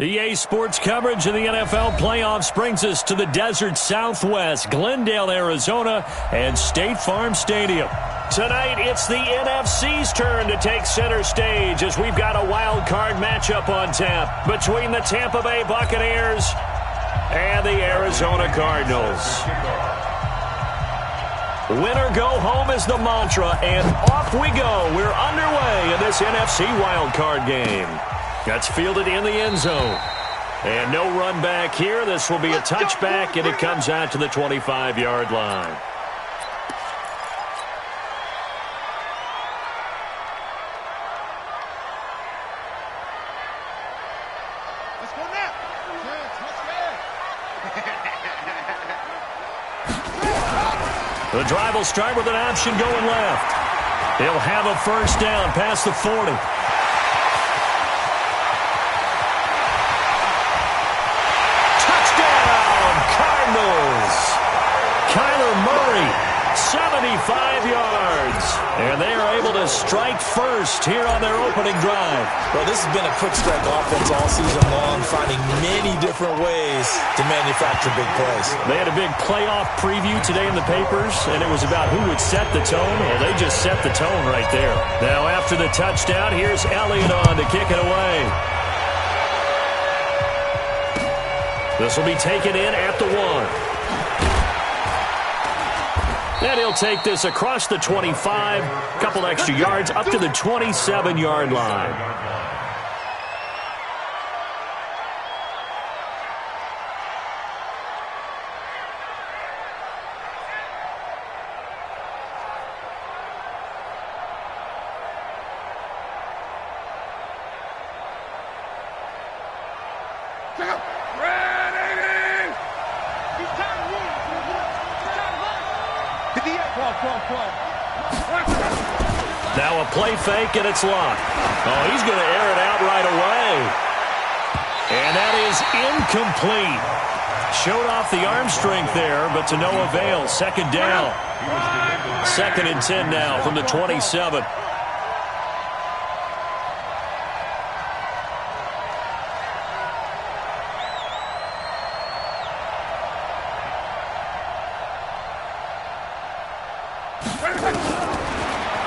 EA Sports coverage of the NFL playoffs brings us to the desert Southwest, Glendale, Arizona, and State Farm Stadium. Tonight, it's the NFC's turn to take center stage as we've got a wild card matchup on tap between the Tampa Bay Buccaneers and the Arizona Cardinals. Winner go home is the mantra, and off we go. We're underway in this NFC wild card game. That's fielded in the end zone. And no run back here. This will be a touchback, and it comes out to the 25-yard line. Let's go now. The drive will start with an option going left. He'll have a first down past the 40. Kyler Murray, 75 yards. And they are able to strike first here on their opening drive. Well, this has been a quick strike offense all season long, finding many different ways to manufacture big plays. They had a big playoff preview today in the papers, and it was about who would set the tone. Well, they just set the tone right there. Now, after the touchdown, here's Elliott on to kick it away. This will be taken in at the 1. And he'll take this across the 25, couple extra yards, up to the 27-yard line. Now a play fake, and it's locked. Oh, he's going to air it out right away. And that is incomplete. Showed off the arm strength there, but to no avail. Second down. 2nd and 10 now from the 27.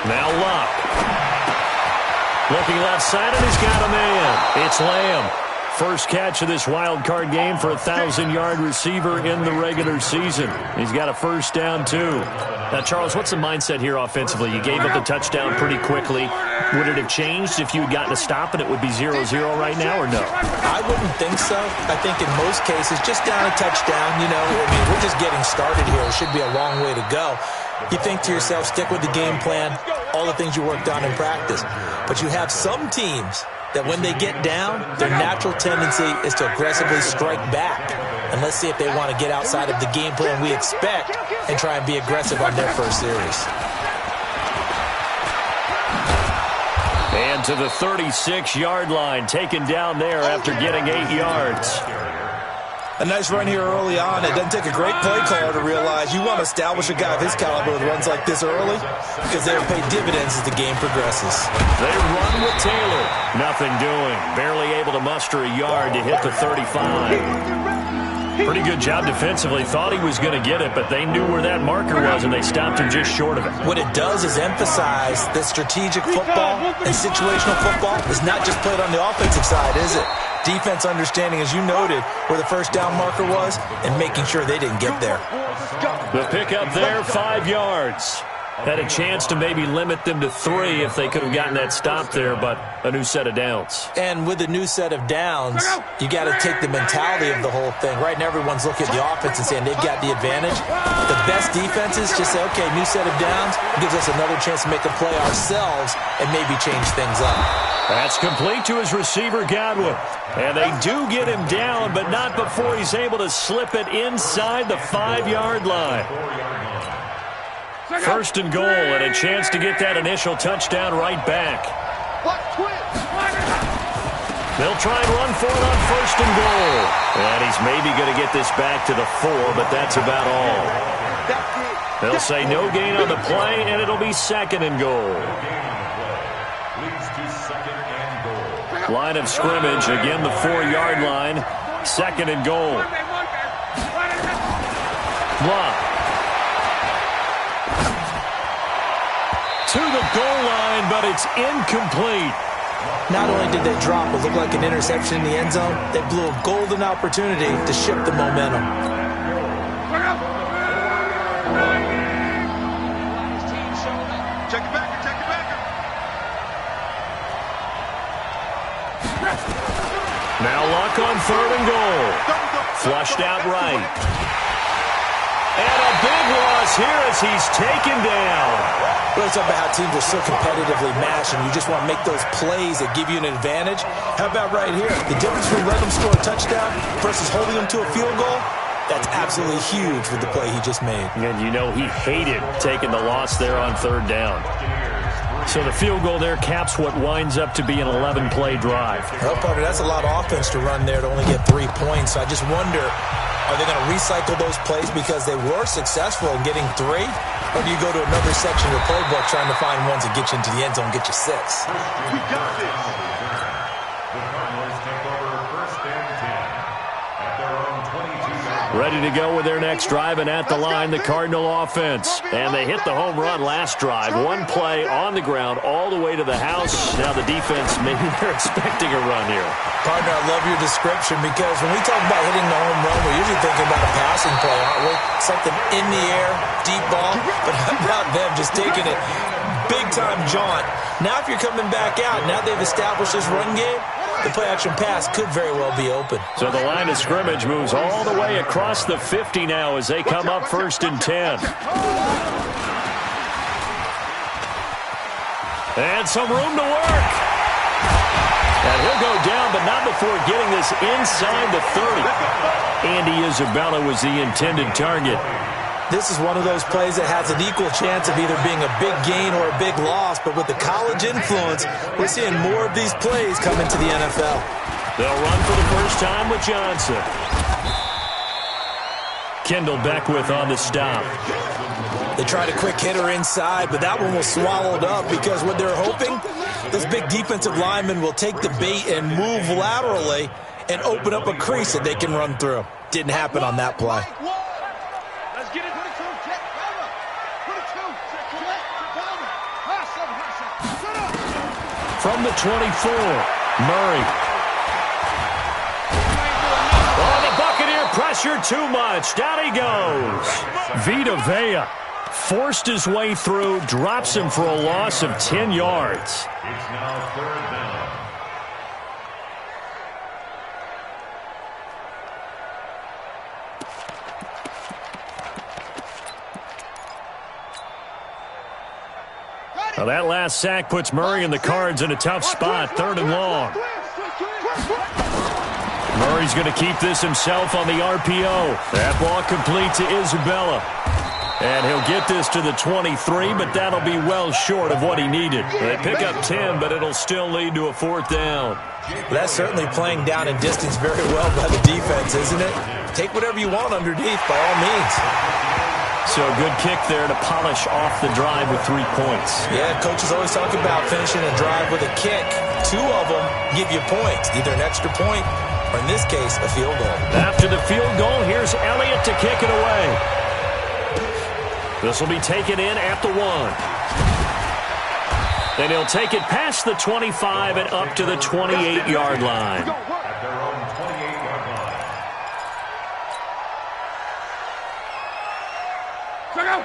Now Luck. Looking left side, and he's got a man. It's Lamb. First catch of this wild card game for a 1,000-yard receiver in the regular season. He's got a first down, too. Now, Charles, what's the mindset here offensively? You gave up the touchdown pretty quickly. Would it have changed if you had gotten a stop and it would be 0-0 right now, or no? I wouldn't think so. I think in most cases, just down a touchdown, you know, I mean, we're just getting started here. It should be a long way to go. You think to yourself, stick with the game plan, all the things you worked on in practice. But you have some teams that when they get down, their natural tendency is to aggressively strike back. And let's see if they want to get outside of the game plan we expect and try and be aggressive on their first series. And to the 36-yard line, taken down there after getting 8 yards. A nice run here early on. It doesn't take a great play caller to realize you want to establish a guy of his caliber with runs like this early because they'll pay dividends as the game progresses. They run with Taylor. Nothing doing. Barely able to muster a yard to hit the 35. Pretty good job defensively. Thought he was going to get it, but they knew where that marker was, and they stopped him just short of it. What it does is emphasize that strategic football and situational football is not just played on the offensive side, is it? Defense understanding, as you noted, where the first down marker was and making sure they didn't get there. The pickup there, 5 yards. Had a chance to maybe limit them to 3 if they could have gotten that stop there, but a new set of downs. And with a new set of downs, you got to take the mentality of the whole thing. Right now, everyone's looking at the offense and saying they've got the advantage. The best defenses just say, okay, new set of downs gives us another chance to make a play ourselves and maybe change things up. That's complete to his receiver, Godwin. And they do get him down, but not before he's able to slip it inside the 5-yard line. First and goal, and a chance to get that initial touchdown right back. They'll try and run for it on first and goal. And he's maybe going to get this back to the 4, but that's about all. They'll say no gain on the play, and it'll be 2nd and goal. Line of scrimmage, again the 4-yard line. 2nd and goal. Block. To the goal line, but it's incomplete. Not only did they drop what looked like an interception in the end zone, they blew a golden opportunity to shift the momentum. Check it back, check it back. Now Luck on 3rd and goal. Flushed out right. And a big loss here as he's taken down. Well, it's about how teams are so competitively matched, and you just want to make those plays that give you an advantage. How about right here? The difference between letting them score a touchdown versus holding them to a field goal, that's absolutely huge with the play he just made. And you know he hated taking the loss there on 3rd down. So the field goal there caps what winds up to be an 11-play drive. Well, partner, that's a lot of offense to run there to only get 3 points. So I just wonder, are they going to recycle those plays because they were successful in getting 3? Or do you go to another section of the playbook trying to find ones that get you into the end zone and get you 6? We got this. The Cardinals take over 1st and 10 at their own 22. Ready to go with their next drive, and at the line, the Cardinal offense. And they hit the home run last drive. 1 play on the ground all the way to the house. Now the defense, maybe they're expecting a run here. Partner, I love your description because when we talk about hitting the home run, we're usually thinking about a passing play, aren't we? Something in the air, deep ball. But how about them just taking it big-time jaunt? Now if you're coming back out, now they've established this run game, the play-action pass could very well be open. So the line of scrimmage moves all the way across the 50 now as they come up 1st and 10. And some room to work. And he'll go down, but not before getting this inside the 30. Andy Isabella was the intended target. This is one of those plays that has an equal chance of either being a big gain or a big loss, but with the college influence, we're seeing more of these plays come into the NFL. They'll run for the first time with Johnson. Kendall Beckwith on the stop. They tried a quick hitter inside, but that one was swallowed up because what they're hoping, those big defensive linemen will take the bait and move laterally and open up a crease that they can run through. Didn't happen on that play. Let's get it. 22. From the 24, Murray. Oh, the Buccaneer pressure too much. Down he goes. Vita Vea forced his way through, drops him for a loss of 10 yards. It's now 3rd down. Now that last sack puts Murray and the Cards in a tough spot, 3rd and long. Murray's going to keep this himself on the RPO. That ball complete to Isabella. And he'll get this to the 23, but that'll be well short of what he needed. They pick up 10, but it'll still lead to a 4th down. That's certainly playing down in distance very well by the defense, isn't it? Take whatever you want underneath, by all means. So a good kick there to polish off the drive with 3 points. Yeah, coaches always talk about finishing a drive with a kick. 2 of them give you points, either an extra point or, in this case, a field goal. After the field goal, here's Elliott to kick it away. This will be taken in at the 1. Then he'll take it past the 25 and up to the 28-yard line. At their own 28-yard line.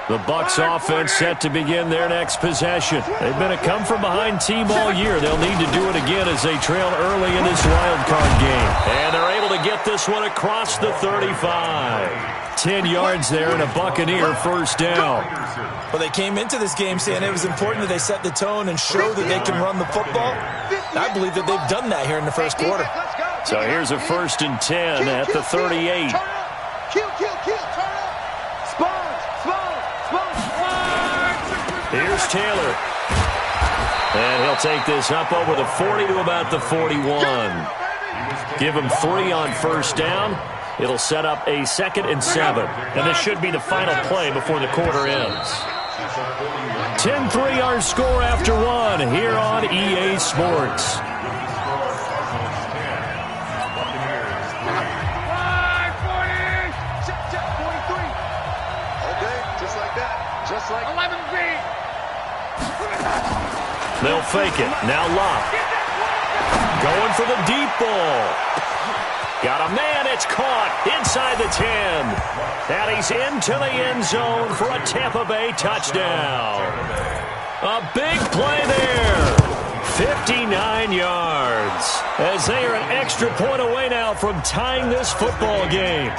The Bucs offense set to begin their next possession. They've been a come-from-behind team all year. They'll need to do it again as they trail early in this wild card game. And they're able to get this one across the 35. 10 yards there and a Buccaneer 1st down. Well, they came into this game saying it was important that they set the tone and show that they can run the football. I believe that they've done that here in the 1st quarter. So here's a 1st and 10 at the 38. Here's Taylor. And he'll take this up over the 40 to about the 41. Give him 3 on 1st down. It'll set up a 2nd and 7. And this should be the final play before the quarter ends. 10-3 our score after 1 here on EA Sports. fake it. Now Love. Going for the deep ball. Got a man. It's caught inside the 10. And he's into the end zone for a Tampa Bay touchdown. A big play there. 59 yards. As they are an extra point away now from tying this football game.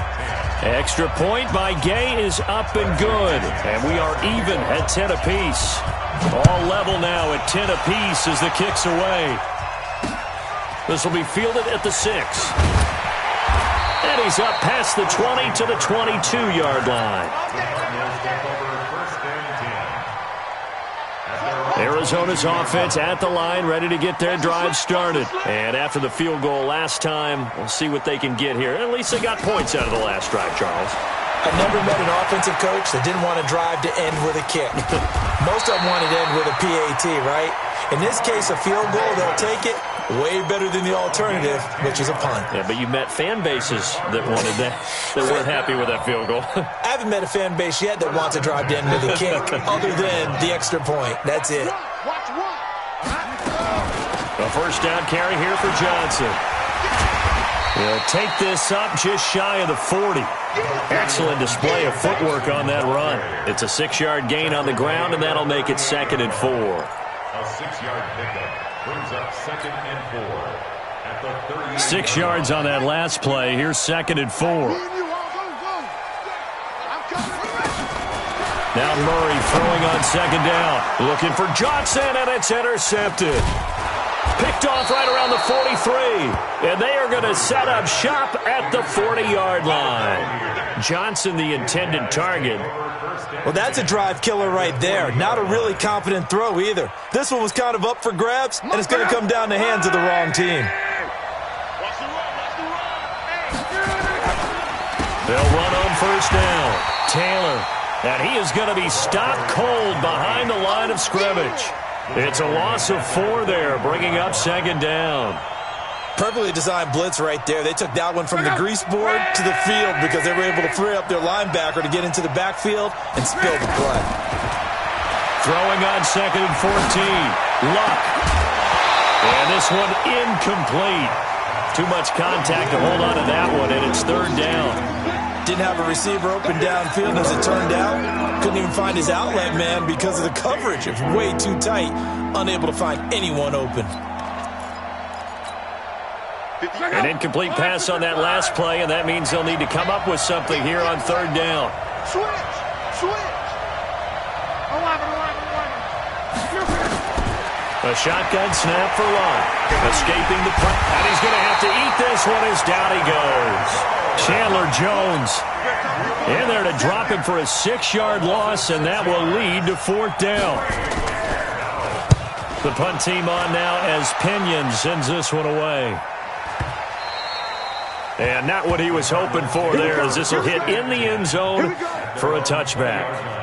Extra point by Gay is up and good. And we are even at 10 apiece. All level now at 10 apiece as the kick's away. This will be fielded at the 6. And he's up past the 20 to the 22-yard line. Arizona's offense at the line, ready to get their drive started. And after the field goal last time, we'll see what they can get here. At least they got points out of the last drive, Charles. I've never met an offensive coach that didn't want to drive to end with a kick. Most of them wanted to end with a PAT, right? In this case, a field goal, they'll take it. Way better than the alternative, which is a punt. Yeah, but you met fan bases that wanted that, that weren't happy with that field goal. I haven't met a fan base yet that wants to drive to end with a kick, other than the extra point. That's it. A first down carry here for Johnson. He'll take this up just shy of the 40. Excellent display of footwork on that run. It's a 6-yard gain on the ground, and that'll make it 2nd and 4. A 6-yard pickup brings up 2nd and 4 at the 38. 6 yards on that last play. Here's 2nd and 4. Now Murray throwing on 2nd down. Looking for Johnson, and it's intercepted. Picked off right around the 43. And they are going to set up shop at the 40-yard line. Johnson, the intended target. Well, that's a drive killer right there. Not a really confident throw either. This one was kind of up for grabs, and it's going to come down the hands of the wrong team. They'll run on first down. Taylor. And he is going to be stopped cold behind the line of scrimmage. It's a loss of 4 there, bringing up 2nd down. Perfectly designed blitz right there. They took that one from the grease board to the field because they were able to free up their linebacker to get into the backfield and spill the play. Throwing on 2nd and 14. Luck. And this one incomplete. Too much contact to hold on to that one, and it's 3rd down. Didn't have a receiver open downfield as it turned out. Couldn't even find his outlet man because of the coverage. It was way too tight. Unable to find anyone open. An incomplete pass on that last play, and that means they'll need to come up with something here on 3rd down. A shotgun snap for Love. Escaping the punt. And he's going to have to eat this one as down he goes. Chandler Jones in there to drop him for a 6-yard loss, and that will lead to 4th down. The punt team on now as Pinion sends this one away. And not what he was hoping for there, as this will hit in the end zone for a touchback.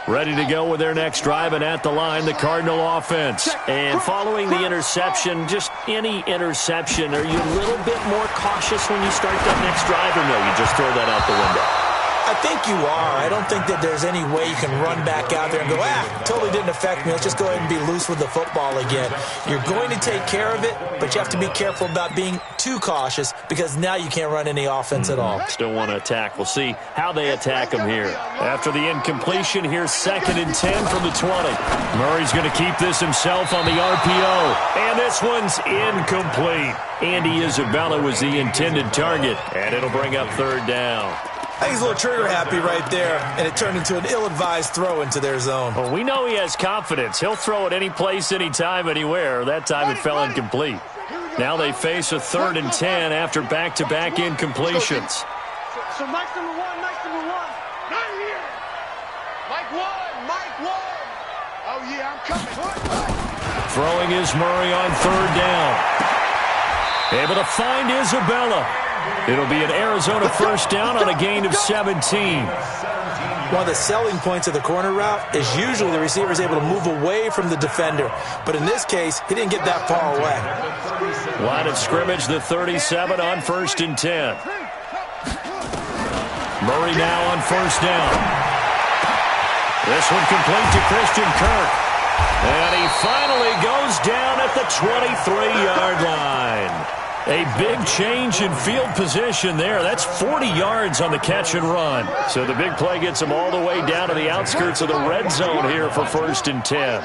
Ready to go with their next drive, and at the line, the Cardinal offense. And following the interception, just any interception, are you a little bit more cautious when you start that next drive, or no, you just throw that out the window? I think you are. I don't think that there's any way you can run back out there and go, totally didn't affect me. Let's just go ahead and be loose with the football again. You're going to take care of it, but you have to be careful about being too cautious because now you can't run any offense at all. Still want to attack. We'll see how they attack them here. After the incompletion, here's 2nd and 10 from the 20. Murray's going to keep this himself on the RPO. And this one's incomplete. Andy Isabella was the intended target, and it'll bring up 3rd down. I think he's a little trigger happy right there, and it turned into an ill-advised throw into their zone. Well, we know he has confidence. He'll throw it any place, anytime, anywhere. That time it fell incomplete. Now they face a 3rd and 10 after back-to-back incompletions. So Mike's number one. Not here. Mike one. Oh, yeah, I'm coming. Throwing is Murray on 3rd down. Able to find Isabella. It'll be an Arizona first down on a gain of 17. One of the selling points of the corner route is usually the receiver is able to move away from the defender. But in this case, he didn't get that far away. Line of scrimmage, the 37 on 1st and 10. Murray now on 1st down. This one complete to Christian Kirk. And he finally goes down at the 23-yard line. A big change in field position there. That's 40 yards on the catch and run. So the big play gets him all the way down to the outskirts of the red zone here for 1st and 10.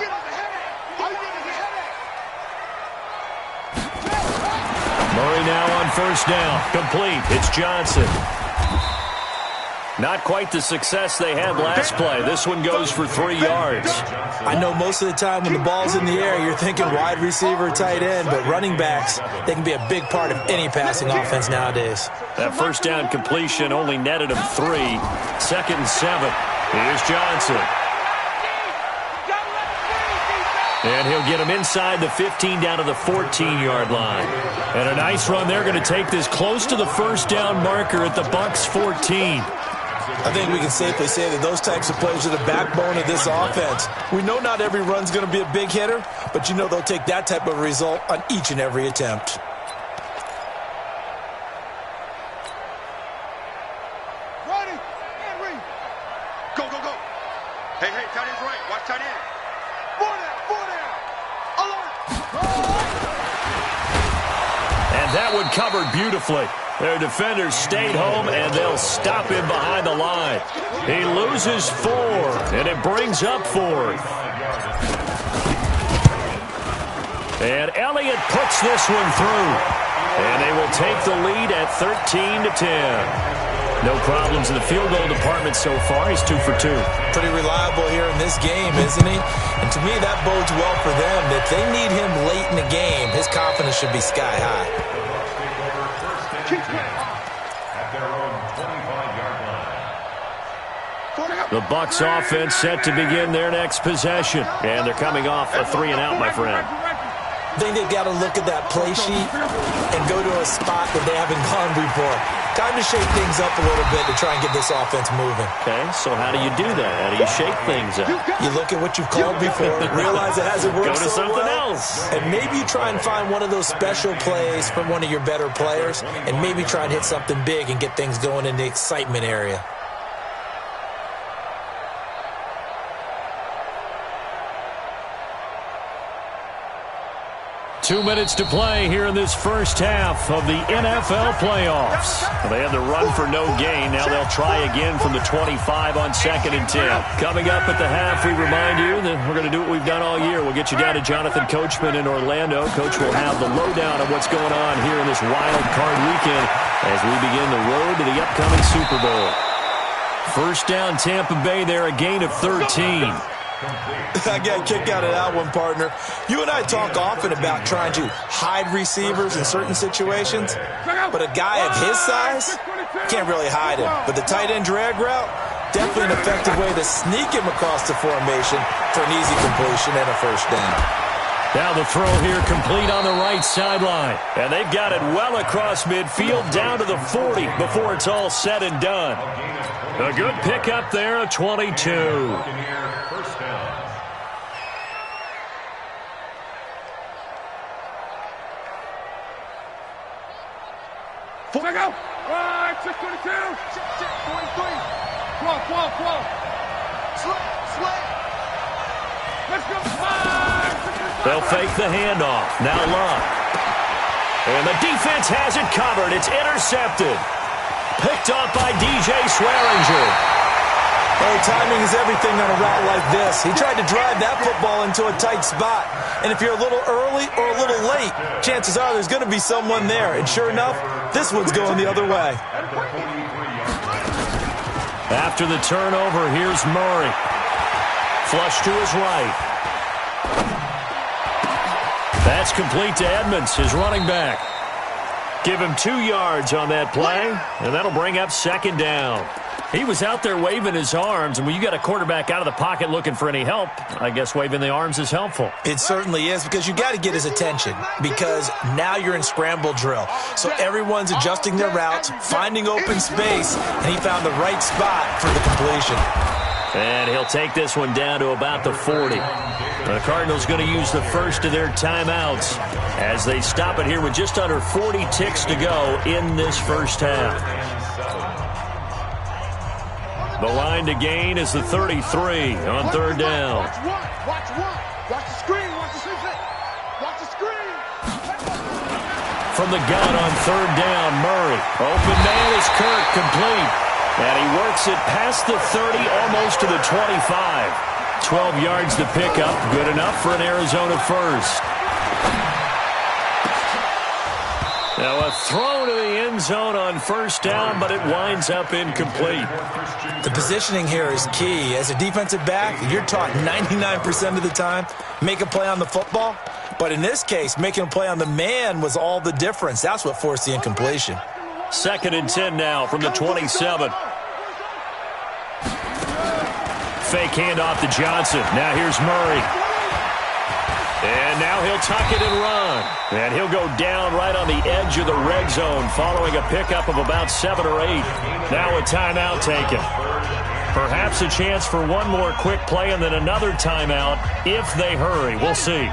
Murray now on 1st down. Complete. It's Johnson. Not quite the success they had last play. This one goes for 3 yards. I know most of the time when the ball's in the air, you're thinking wide receiver, tight end, but running backs, they can be a big part of any passing offense nowadays. That 1st down completion only netted him 3. 2nd and 7. Here's Johnson. And he'll get him inside the 15 down to the 14-yard line. And a nice run. They're going to take this close to the 1st down marker at the Bucs 14. I think we can safely say that those types of plays are the backbone of this offense. We know not every run's going to be a big hitter, but you know they'll take that type of result on each and every attempt. Ready and read. Go, go, go. Hey, hey, tight end's right. Watch tight end. 4 down. Alert. And that one covered beautifully. Their defenders stayed home, and they'll stop him behind the line. He loses 4, and it brings up 4th. And Elliott puts this one through. And they will take the lead at 13-10. No problems in the field goal department so far. He's 2 for 2. Pretty reliable here in this game, isn't he? And to me, that bodes well for them. If they need him late in the game, his confidence should be sky high. At their own 25-yard line. The Bucs offense set to begin their next possession. And they're coming off a 3-and-out, my friend. I think they've got to look at that play sheet and go to a spot that they haven't gone before. Time to shake things up a little bit to try and get this offense moving. Okay, so how do you do that? How do you shake things up? You look at what you've called before, realize it hasn't worked Go to so something well, else. and maybe you try and find one of those special plays from one of your better players, and maybe try and hit something big and get things going in the excitement area. Two minutes to play here in this first half of the NFL playoffs. Well, they had to run for no gain. Now they'll try again from the 25 on 2nd and 10. Coming up at the half, we remind you that we're going to do what we've done all year. We'll get you down to Jonathan Coachman in Orlando. Coach will have the lowdown of what's going on here in this wild card weekend as we begin the road to the upcoming Super Bowl. 1st down, Tampa Bay there, a gain of 13. I got a kick out of that one, partner. You and I talk often about trying to hide receivers in certain situations, but a guy of his size can't really hide him. But the tight end drag route, definitely an effective way to sneak him across the formation for an easy completion and a 1st down. Now the throw here complete on the right sideline. And they've got it well across midfield down to the 40 before it's all said and done. A good pickup there, a 22. Go, go. 622. 43. 12. Slip. Let's go. They'll fake the handoff. Now Love. And the defense has it covered. It's intercepted. Picked off by DJ Swearinger. Oh, timing is everything on a route like this. He tried to drive that football into a tight spot. And if you're a little early or a little late, chances are there's going to be someone there. And sure enough, this one's going the other way. After the turnover, here's Murray. Flush to his right. That's complete to Edmonds, his running back. Give him 2 yards on that play, and that'll bring up 2nd down. He was out there waving his arms, and when you got a quarterback out of the pocket looking for any help, I guess waving the arms is helpful. It certainly is, because you got to get his attention, because now you're in scramble drill. So everyone's adjusting their routes, finding open space, and he found the right spot for the completion. And he'll take this one down to about the 40. The Cardinals going to use the first of their timeouts as they stop it here with just under 40 ticks to go in this first half. The line to gain is the 33 on third down. Watch one. Watch the screen. Watch the screen. Watch the screen. From the gun on third down, Murray. Open man is Kirk, complete. And he works it past the 30, almost to the 25. 12 yards to pick up. Good enough for an Arizona first. Now a throw to the end zone on first down, but it winds up incomplete. The positioning here is key. As a defensive back, you're taught 99% of the time, make a play on the football. But in this case, making a play on the man was all the difference. That's what forced the incompletion. 2nd and 10 now from the 27. Fake handoff to Johnson. Now here's Murray. And now he'll tuck it and run. And he'll go down right on the edge of the red zone following a pickup of about 7 or 8. Now a timeout taken. Perhaps a chance for one more quick play and then another timeout if they hurry. We'll see.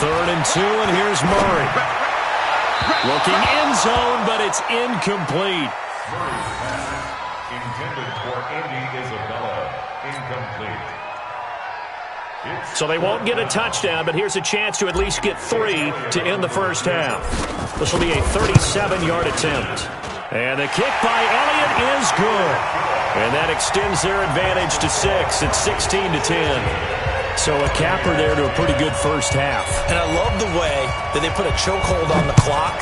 3rd and 2, and here's Murray. Looking end zone, but it's incomplete. Intended for Andy Isabella. Incomplete. So they won't get a touchdown, but here's a chance to at least get 3 to end the first half. This will be a 37-yard attempt. And the kick by Elliott is good. And that extends their advantage to 6. It's 16-10. So a capper there to a pretty good first half. And I love the way that they put a chokehold on the clock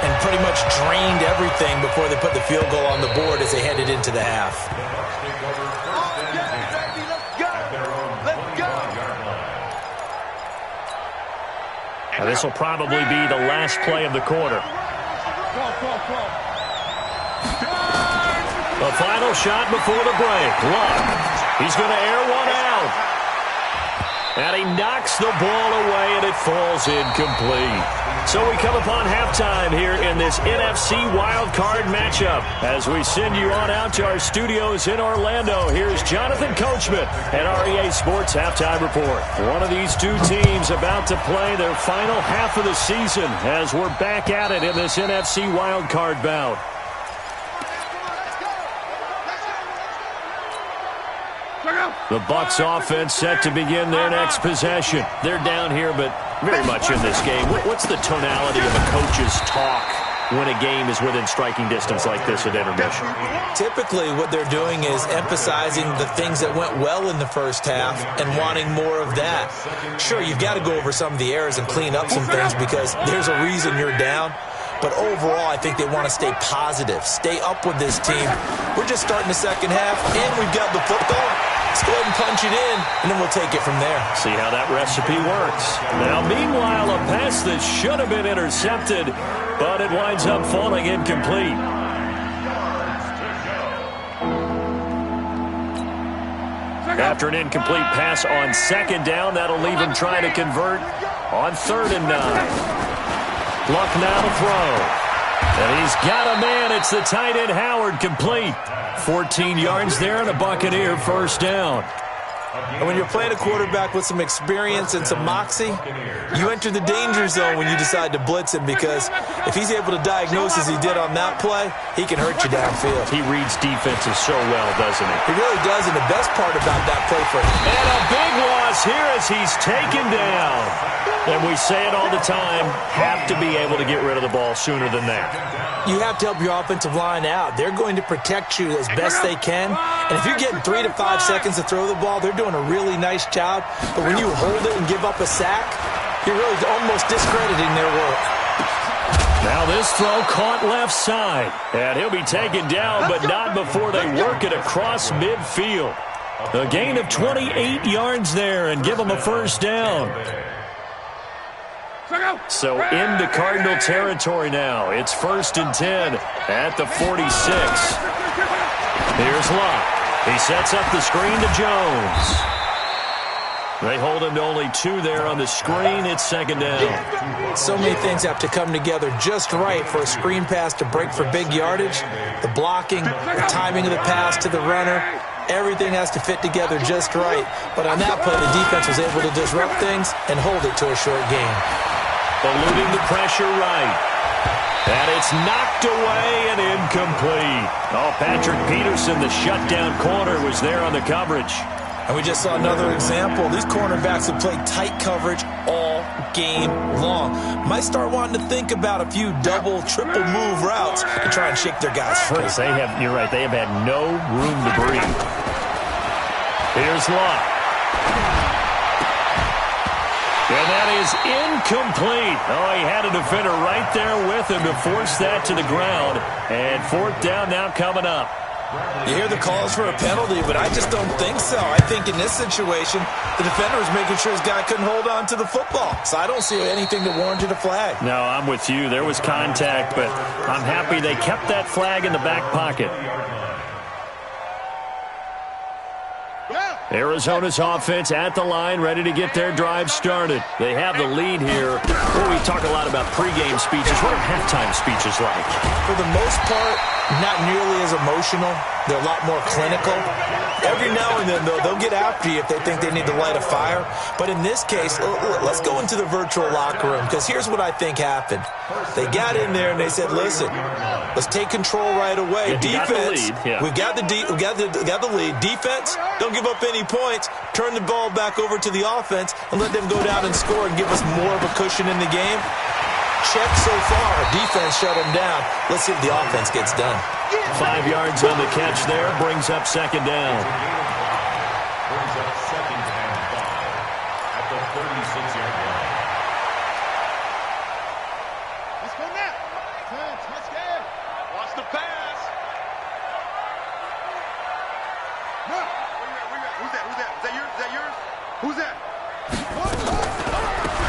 and pretty much drained everything before they put the field goal on the board as they headed into the half. Now this will probably be the last play of the quarter. The final shot before the break. Luck. He's going to air one out. And he knocks the ball away, and it falls incomplete. So we come upon halftime here in this NFC wildcard matchup. As we send you on out to our studios in Orlando, here's Jonathan Coachman and REA Sports Halftime Report. One of these two teams about to play their final half of the season as we're back at it in this NFC wildcard bout. The Bucs offense set to begin their next possession. They're down here, but very much in this game. What's the tonality of a coach's talk when a game is within striking distance like this at intermission? Typically, what they're doing is emphasizing the things that went well in the first half and wanting more of that. Sure, you've got to go over some of the errors and clean up some things because there's a reason you're down. But overall, I think they want to stay positive, stay up with this team. We're just starting the second half, and we've got the football. Let's go ahead and punch it in, and then we'll take it from there. See how that recipe works. Now, meanwhile, a pass that should have been intercepted, but it winds up falling incomplete. After an incomplete pass on second down, that'll leave him trying to convert on 3rd and 9. Luck now to throw. And he's got a man. It's the tight end Howard, complete. 14 yards there and a Buccaneer first down. And when you're playing a quarterback with some experience and some moxie, you enter the danger zone when you decide to blitz him because if he's able to diagnose as he did on that play, he can hurt you downfield. He reads defenses so well, doesn't he? He really does, and the best part about that play for him. And a big loss here as he's taken down. And we say it all the time, have to be able to get rid of the ball sooner than that. You have to help your offensive line out. They're going to protect you as best they can. And if you're getting 3 to 5 seconds to throw the ball, they're doing a really nice job. But when you hold it and give up a sack, you're really almost discrediting their work. Now this throw caught left side. And he'll be taken down, but not before they work it across midfield. A gain of 28 yards there and give them a first down. So into Cardinal territory now. It's 1st and 10 at the 46. Here's Luck. He sets up the screen to Jones. They hold him to only 2 there on the screen. It's 2nd down. So many things have to come together just right for a screen pass to break for big yardage. The blocking, the timing of the pass to the runner, everything has to fit together just right. But on that play, the defense was able to disrupt things and hold it to a short game. Eluding the pressure right. And it's knocked away and incomplete. Oh, Patrick Peterson, the shutdown corner, was there on the coverage. And we just saw another example. These cornerbacks have played tight coverage all game long. Might start wanting to think about a few double, triple move routes to try and shake their guys free. You're right, they have had no room to breathe. Here's Luck. And that is incomplete. Oh, he had a defender right there with him to force that to the ground. And fourth down now coming up. You hear the calls for a penalty, but I just don't think so. I think in this situation, the defender was making sure his guy couldn't hold on to the football. So I don't see anything that warranted a flag. No, I'm with you. There was contact, but I'm happy they kept that flag in the back pocket. Arizona's offense at the line, ready to get their drive started. They have the lead here. Well, we talk a lot about pregame speeches. What are halftime speeches like? For the most part, not nearly as emotional. They're a lot more clinical. Every now and then, though, they'll get after you if they think they need to light a fire. But in this case, let's go into the virtual locker room, because here's what I think happened. They got in there and they said, listen, let's take control right away. Defense, we've got the lead. Defense, don't give up any points. Turn the ball back over to the offense and let them go down and score and give us more of a cushion in the game. Check so far. Defense shut them down. Let's see if the offense gets done. 5 yards on the catch there. Brings up second down. Brings up second and 5 at the 36-yard line. Let's go now. Touchdown. Watch the pass. No. Who's that? Is that yours? Who's that?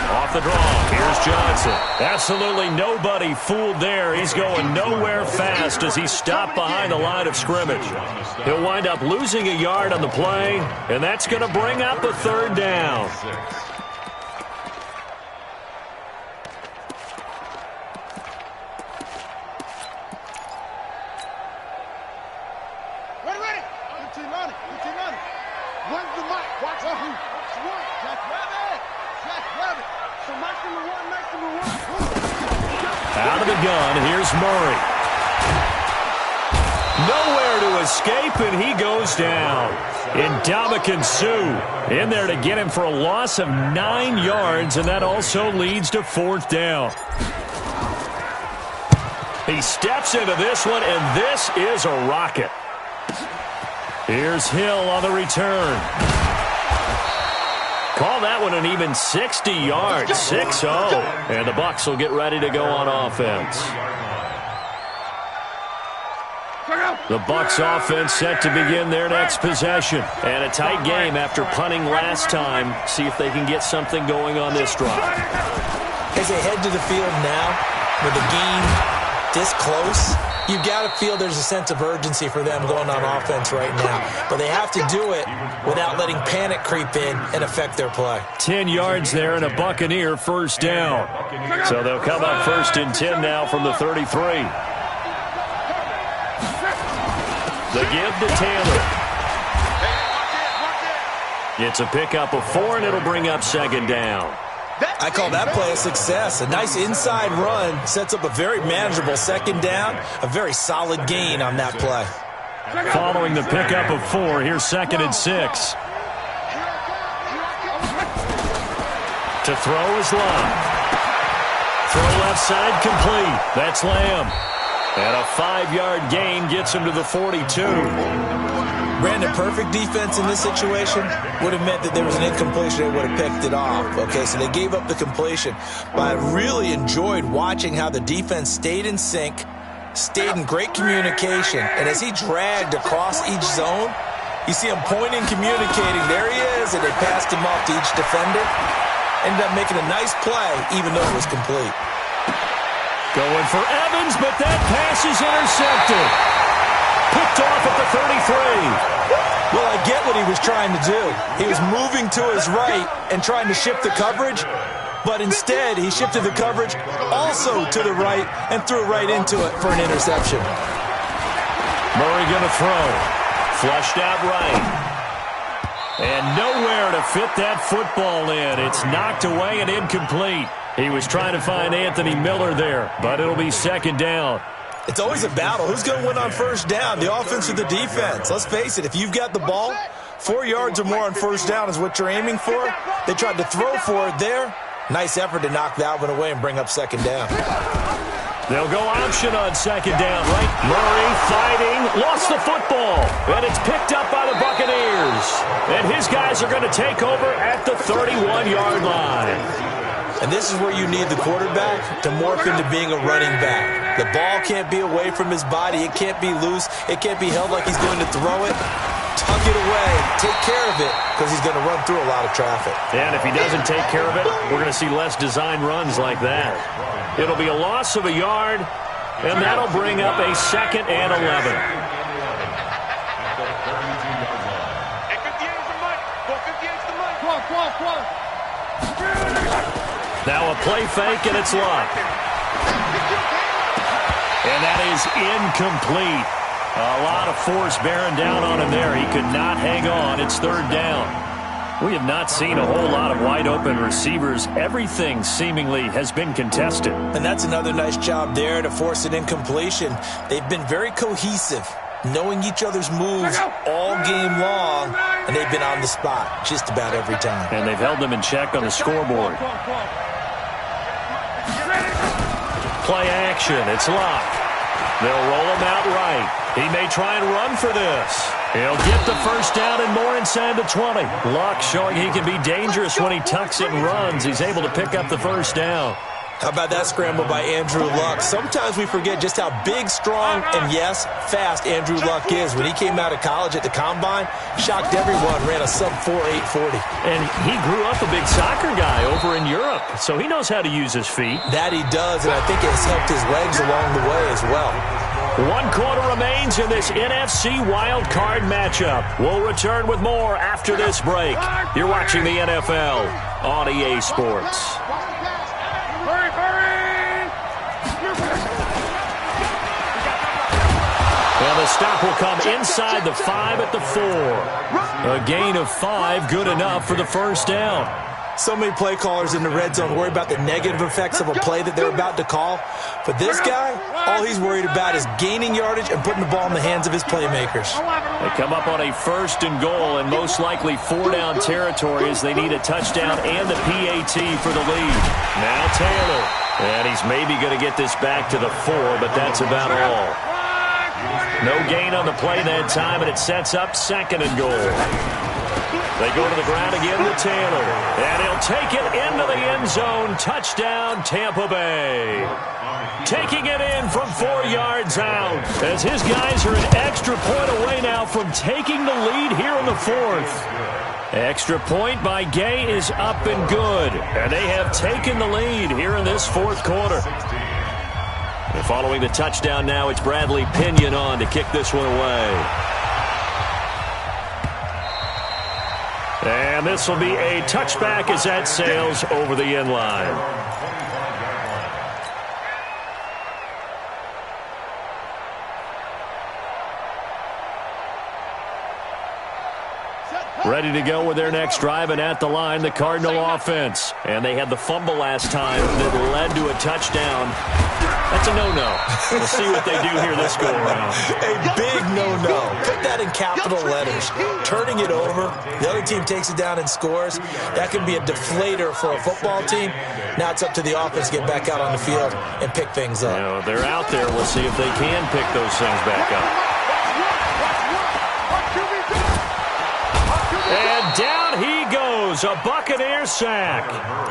Off the draw, here's Johnson. Absolutely nobody fooled there. He's going nowhere fast as he's stopped behind the line of scrimmage. He'll wind up losing a yard on the play, and that's going to bring up a third down. Ready. 15 running. When's the mic? Watch out who. Jack Rabbit. So nice number one. Out of the gun, here's Murray. Nowhere to escape, and he goes down. Ndamukong Suh in there to get him for a loss of 9 yards, and that also leads to fourth down. He steps into this one, and this is a rocket. Here's Hill on the return. Call that one an even 60 yards, 6-0. And the Bucs will get ready to go on offense. The Bucs offense set to begin their next possession. And a tight game after punting last time. See if they can get something going on this drive. As they head to the field now, with the game this close, you've got to feel there's a sense of urgency for them going on offense right now. But they have to do it without letting panic creep in and affect their play. 10 yards there and a Buccaneer first down. So they'll come up first and 10 now from the 33. The give to Taylor. It's a pickup of 4, and it'll bring up second down. I call that play a success. A nice inside run sets up a very manageable second down. A very solid gain on that play. Following the pickup of 4, here's second and 6. To throw is Love. Throw left side complete. That's Lamb. And a 5-yard gain gets him to the 42. Brandon, perfect defense in this situation would have meant that there was an incompletion. They would have picked it off. Okay, so they gave up the completion. But I really enjoyed watching how the defense stayed in sync, stayed in great communication. And as he dragged across each zone, you see him pointing, communicating. There he is, and they passed him off to each defender. Ended up making a nice play, even though it was complete. Going for Evans, but that pass is intercepted. Picked off at the 33. Well, I get what he was trying to do. He was moving to his right and trying to shift the coverage, but instead he shifted the coverage also to the right and threw right into it for an interception. Murray going to throw. Flushed out right. And nowhere to fit that football in. It's knocked away and incomplete. He was trying to find Anthony Miller there, but it'll be second down. It's always a battle. Who's going to win on first down, the offense or the defense? Let's face it, if you've got the ball, 4 yards or more on first down is what you're aiming for. They tried to throw for it there. Nice effort to knock that one away and bring up second down. They'll go option on second down, right? Murray fighting, lost the football, and it's picked up by the Buccaneers. And his guys are going to take over at the 31-yard line. And this is where you need the quarterback to morph into being a running back. The ball can't be away from his body. It can't be loose. It can't be held like he's going to throw it. Tuck it away. Take care of it because he's going to run through a lot of traffic. And if he doesn't take care of it, we're going to see less design runs like that. It'll be a loss of a yard, and that'll bring up a 2nd and 11. Now a play fake, and it's Luck. And that is incomplete. A lot of force bearing down on him there. He could not hang on. It's third down. We have not seen a whole lot of wide-open receivers. Everything seemingly has been contested. And that's another nice job there to force an incompletion. They've been very cohesive, knowing each other's moves all game long, and they've been on the spot just about every time. And they've held them in check on the scoreboard. Play action. It's Luck. They'll roll him out right. He may try and run for this. He'll get the first down and more inside the 20. Luck showing he can be dangerous when he tucks it and runs. He's able to pick up the first down. How about that scramble by Andrew Luck? Sometimes we forget just how big, strong, and, yes, fast Andrew Luck is. When he came out of college at the Combine, shocked everyone, ran a sub-4 840. And he grew up a big soccer guy over in Europe, so he knows how to use his feet. That he does, and I think it has helped his legs along the way as well. 1 quarter remains in this NFC wild card matchup. We'll return with more after this break. You're watching the NFL on EA Sports. And the stop will come inside the 5 at the 4. A gain of 5, good enough for the first down. So many play callers in the red zone worry about the negative effects of a play that they're about to call. But this guy, all he's worried about is gaining yardage and putting the ball in the hands of his playmakers. They come up on a 1st and goal and most likely 4-down territory as they need a touchdown and the PAT for the lead. Now Taylor. And he's maybe going to get this back to the 4, but that's about all. No gain on the play that time, and it sets up 2nd and goal. They go to the ground again with Taylor. And he'll take it into the end zone. Touchdown, Tampa Bay. Taking it in from 4 yards out as his guys are an extra point away now from taking the lead here in the 4th. Extra point by Gay is up and good. And they have taken the lead here in this 4th quarter. And following the touchdown now, it's Bradley Pinion on to kick this one away. And this will be a touchback as that sails over the end line. Ready to go with their next drive, and at the line, the Cardinal offense. And they had the fumble last time that led to a touchdown. That's a no-no. We'll see what they do here this go-around. A big no-no. Put that in capital letters. Turning it over, the other team takes it down and scores. That can be a deflator for a football team. Now it's up to the offense to get back out on the field and pick things up. You know, they're out there. We'll see if they can pick those things back up. And down he goes, a Buccaneer sack.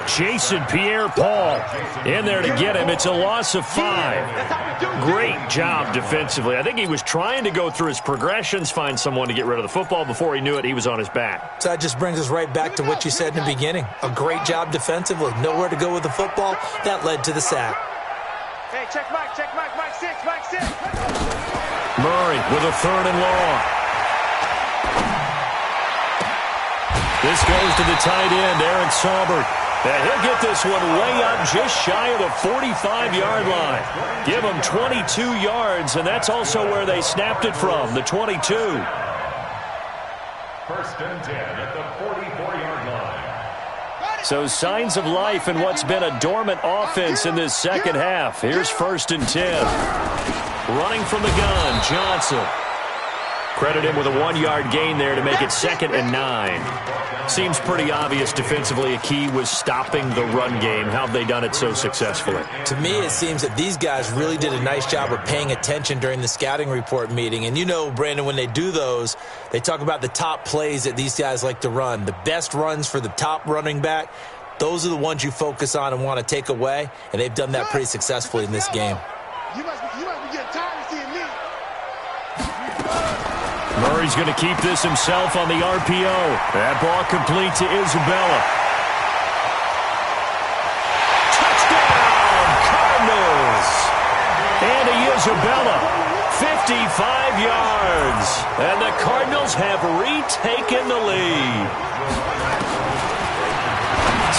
Jason Pierre-Paul in there to get him. It's a loss of 5. Great job defensively. I think he was trying to go through his progressions, find someone to get rid of the football. Before he knew it, he was on his back. So that just brings us right back to what you said in the beginning. A great job defensively. Nowhere to go with the football. That led to the sack. Hey, check Mike, Mike 6, Mike 6. Murray with a 3rd and long. This goes to the tight end, Eric Saubert. And he'll get this one way up just shy of the 45-yard line. Give him 22 yards, and that's also where they snapped it from, the 22. 1st and 10 at the 44-yard line. So signs of life in what's been a dormant offense in this second half. Here's 1st and 10. Running from the gun, Johnson. Credit him with a 1-yard gain there to make it 2nd and 9. Seems pretty obvious defensively a key was stopping the run game. How have they done it so successfully? To me, it seems that these guys really did a nice job of paying attention during the scouting report meeting. And you know, Brandon, when they do those, they talk about the top plays that these guys like to run. The best runs for the top running back, those are the ones you focus on and want to take away. And they've done that pretty successfully in this game. You must be getting tired of seeing me. Murray's going to keep this himself on the RPO. That ball complete to Isabella. Touchdown, Cardinals! Andy Isabella, 55 yards. And the Cardinals have retaken the lead.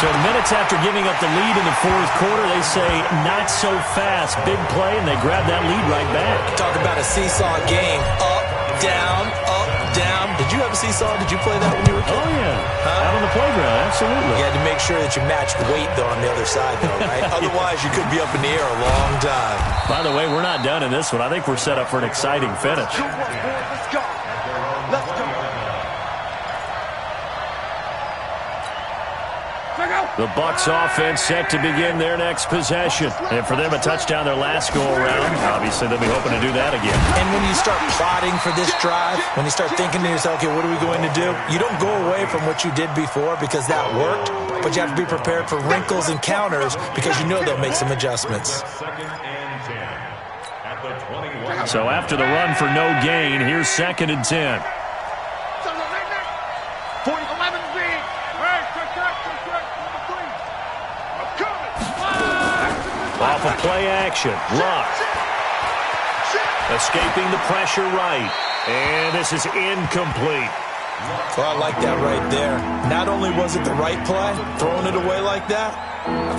So minutes after giving up the lead in the 4th quarter, they say not so fast. Big play, and they grab that lead right back. Talk about a seesaw game. Up, down, up, down. Did you have a seesaw? Did you play that when you were a kid? Oh, yeah. Out on the playground, absolutely. You had to make sure that you matched weight, though, on the other side, though, right? Otherwise, you could be up in the air a long time. By the way, we're not done in this one. I think we're set up for an exciting finish. Let's go. Let's go. The Bucs offense set to begin their next possession. And for them, a touchdown their last go-around. Obviously, they'll be hoping to do that again. And when you start plotting for this drive, when you start thinking to yourself, okay, what are we going to do? You don't go away from what you did before because that worked, but you have to be prepared for wrinkles and counters because you know they'll make some adjustments. So after the run for no gain, here's 2nd and 10. Off of play action. Luck. Escaping the pressure right. And this is incomplete. Well, I like that right there. Not only was it the right play, throwing it away like that,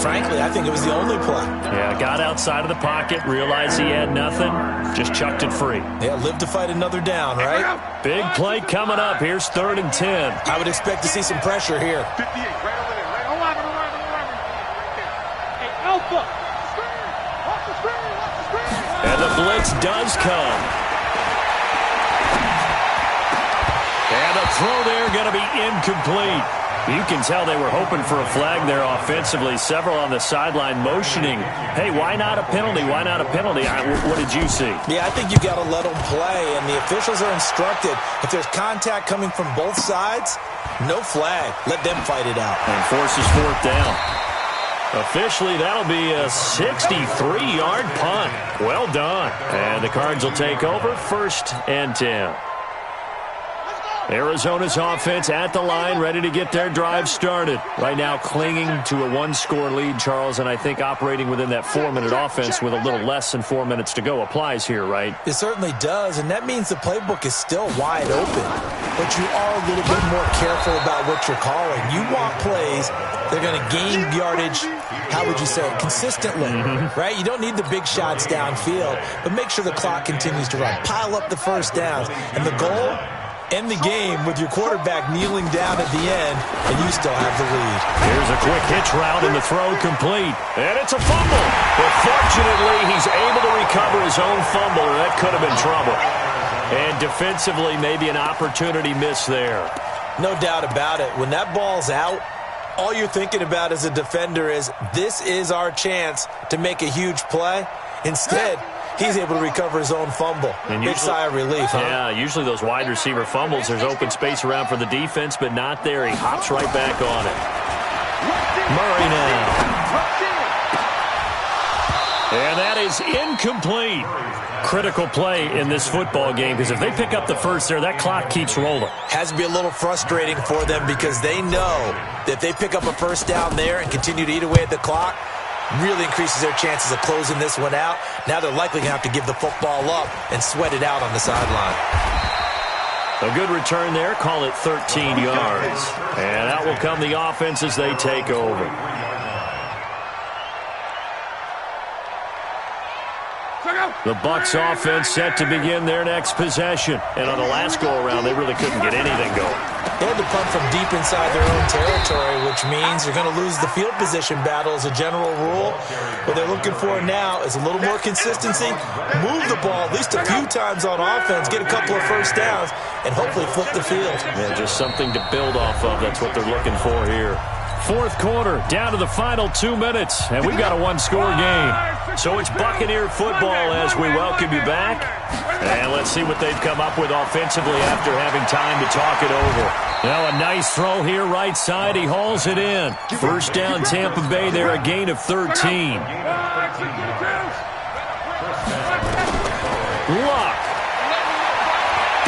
frankly, I think it was the only play. Yeah, got outside of the pocket, realized he had nothing, just chucked it free. Yeah, live to fight another down, right? Big play coming up. Here's 3rd and 10. I would expect to see some pressure here. 58, right over there. Right over there. Hey, Alpha. And the blitz does come. And the throw there going to be incomplete. You can tell they were hoping for a flag there offensively. Several on the sideline motioning. Hey, why not a penalty? Why not a penalty? What did you see? Yeah, I think you got to let them play, and the officials are instructed. If there's contact coming from both sides, no flag. Let them fight it out. And forces 4th down. Officially, that'll be a 63-yard punt. Well done. And the Cards will take over 1st and 10. Arizona's offense at the line, ready to get their drive started. Right now clinging to a 1-score lead, Charles, and I think operating within that 4-minute offense with a little less than 4 minutes to go applies here, right? It certainly does, and that means the playbook is still wide open. But you are a little bit more careful about what you're calling. You want plays that are going to gain yardage, how would you say it, consistently, right? You don't need the big shots downfield, but make sure the clock continues to run. Pile up the first downs, and the goal, end the game with your quarterback kneeling down at the end, and you still have the lead. Here's a quick hitch route, and the throw complete. And it's a fumble. But fortunately, he's able to recover his own fumble, or that could have been trouble. And defensively, maybe an opportunity missed there. No doubt about it. When that ball's out, all you're thinking about as a defender is, this is our chance to make a huge play. Instead, he's able to recover his own fumble. And big sigh of relief, huh? Yeah, usually those wide receiver fumbles, there's open space around for the defense, but not there. He hops right back on it. Murray now. And that is incomplete. Critical play in this football game, because if they pick up the first there, that clock keeps rolling. Has to be a little frustrating for them because they know that if they pick up a first down there and continue to eat away at the clock, really increases their chances of closing this one out. Now they're likely going to have to give the football up and sweat it out on the sideline. A good return there. Call it 13 yards. And out will come the offense as they take over. The Bucs offense set to begin their next possession. And on the last go-around, they really couldn't get anything going. They had to punt from deep inside their own territory, which means you're going to lose the field position battle as a general rule. What they're looking for now is a little more consistency, move the ball at least a few times on offense, get a couple of first downs, and hopefully flip the field. Yeah, just something to build off of. That's what they're looking for here. Fourth quarter, down to the final 2 minutes, and we've got a one-score game. So it's Buccaneer football as we welcome you back. And let's see what they've come up with offensively after having time to talk it over. Now a nice throw here right side. He hauls it in. First down Tampa Bay there, a gain of 13. Luck.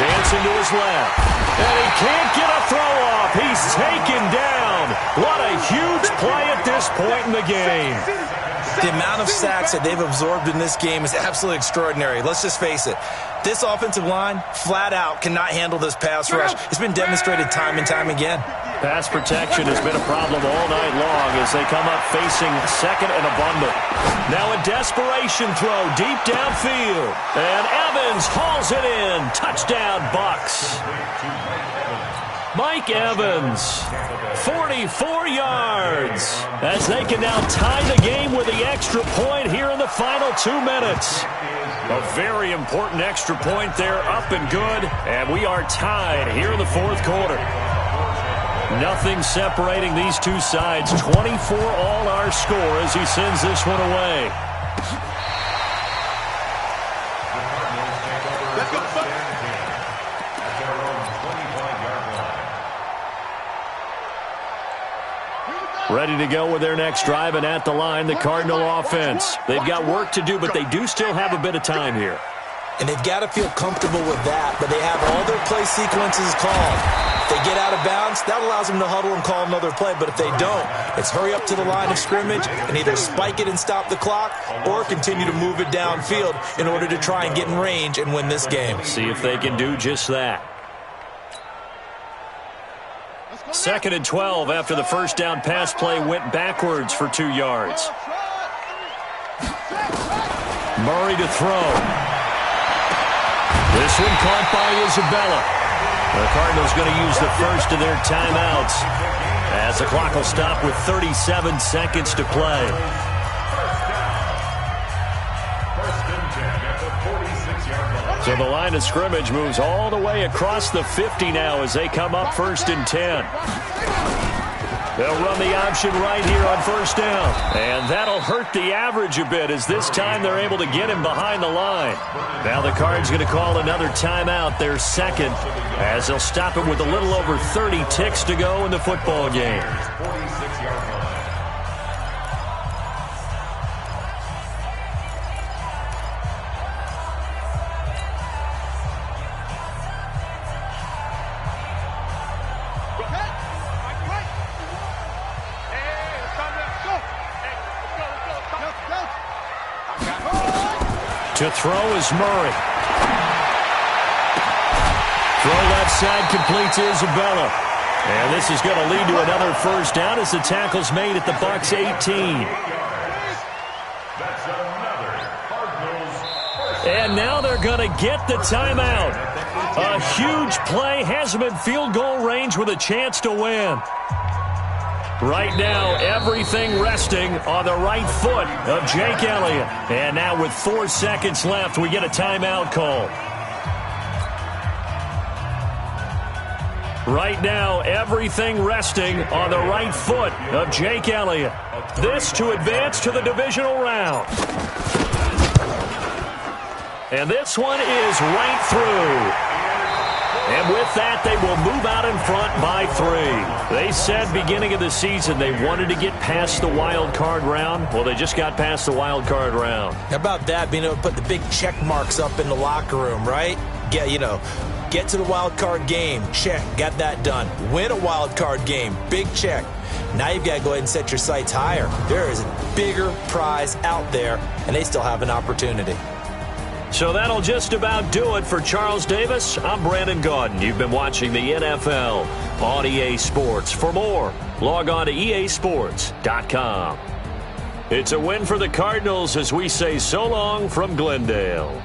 Dancing to his left. And he can't get a throw off. He's taken down. What a huge play at this point in the game. The amount of sacks that they've absorbed in this game is absolutely extraordinary. Let's just face it. This offensive line, flat out, cannot handle this pass rush. It's been demonstrated time and time again. Pass protection has been a problem all night long as they come up facing second and abundant. Now a desperation throw deep downfield. And Evans hauls it in. Touchdown, Bucks. Mike Evans, 44 yards, as they can now tie the game with the extra point here in the final 2 minutes. A very important extra point there, up and good, and we are tied here in the fourth quarter. Nothing separating these two sides. 24 all our score as he sends this one away. Ready to go with their next drive, and at the line, the Cardinal offense. They've got work to do, but they do still have a bit of time here. And they've got to feel comfortable with that, but they have all their play sequences called. If they get out of bounds, that allows them to huddle and call another play, but if they don't, it's hurry up to the line of scrimmage and either spike it and stop the clock or continue to move it downfield in order to try and get in range and win this game. See if they can do just that. Second and 12 after the first down pass play went backwards for 2 yards. Murray to throw. This one caught by Isabella. The Cardinals going to use the first of their timeouts as the clock will stop with 37 seconds to play. So the line of scrimmage moves all the way across the 50 now as they come up first and 10. They'll run the option right here on first down. And that'll hurt the average a bit as this time they're able to get him behind the line. Now the Cards going to call another timeout, their second, as they'll stop it with a little over 30 ticks to go in the football game. To throw is Murray. Throw left side completes Isabella. And this is going to lead to another first down as the tackle's made at the Bucs 18. And now they're going to get the timeout. A huge play, has them in field goal range with a chance to win. Right now, everything resting on the right foot of Jake Elliott. And now with 4 seconds left, we get a timeout call. Right now, everything resting on the right foot of Jake Elliott. This to advance to the divisional round. And this one is right through. And with that, they will move out in front by 3. They said beginning of the season they wanted to get past the wild card round. Well, they just got past the wild card round. How about that, being able to put the big check marks up in the locker room, right? Yeah, get to the wild card game. Check, got that done. Win a wild card game. Big check. Now you've got to go ahead and set your sights higher. There is a bigger prize out there, and they still have an opportunity. So that'll just about do it for Charles Davis. I'm Brandon Gaudin. You've been watching the NFL on EA Sports. For more, log on to easports.com. It's a win for the Cardinals as we say so long from Glendale.